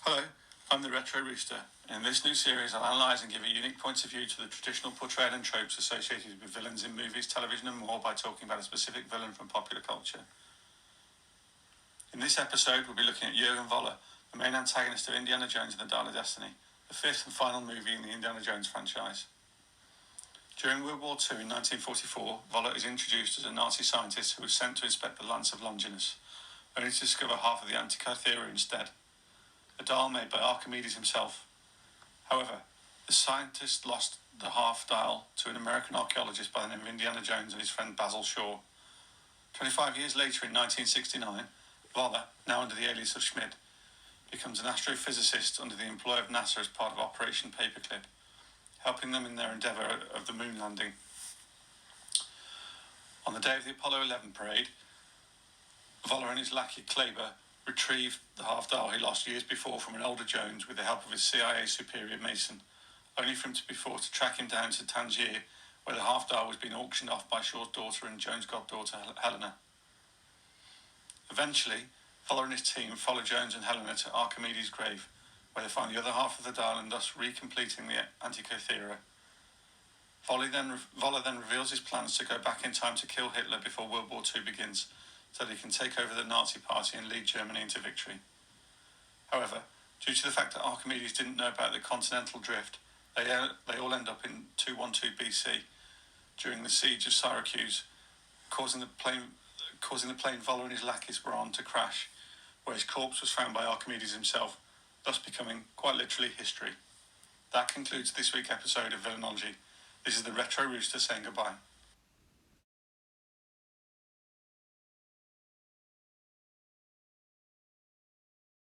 Hello, I'm the Retro Rooster. In this new series, I'll analyse and give a unique point of view to the traditional portrayal and tropes associated with villains in movies, television and more by talking about a specific villain from popular culture. In this episode, we'll be looking at Jurgen Voller, the main antagonist of Indiana Jones and the Dial of Destiny, the fifth and final movie in the Indiana Jones franchise. During World War II in 1944, Voller is introduced as a Nazi scientist who was sent to inspect the Lance of Longinus, only to discover half of the Antikythera instead, a dial made by Archimedes himself. However, the scientist lost the half dial to an American archaeologist by the name of Indiana Jones and his friend Basil Shaw. 25 years later, in 1969, Voller, now under the alias of Schmidt, becomes an astrophysicist under the employ of NASA as part of Operation Paperclip, helping them in their endeavour of the moon landing. On the day of the Apollo 11 parade, Voller and his lackey Kleber retrieved the half-dial he lost years before from an older Jones with the help of his CIA superior Mason, only for him to be forced to track him down to Tangier, where the half-dial was being auctioned off by Shaw's daughter and Jones' goddaughter Helena. Eventually, Voller and his team follow Jones and Helena to Archimedes' grave, where they find the other half of the dial and thus recompleting the Antikythera. Voller then reveals his plans to go back in time to kill Hitler before World War II begins, so that he can take over the Nazi party and lead Germany into victory. However, due to the fact that Archimedes didn't know about the continental drift, they all end up in 212 BC during the siege of Syracuse, causing the plane Voller and his lackeys were on to crash, where his corpse was found by Archimedes himself, thus becoming quite literally history. That concludes this week's episode of Villainology. This is the Retro Rooster saying goodbye.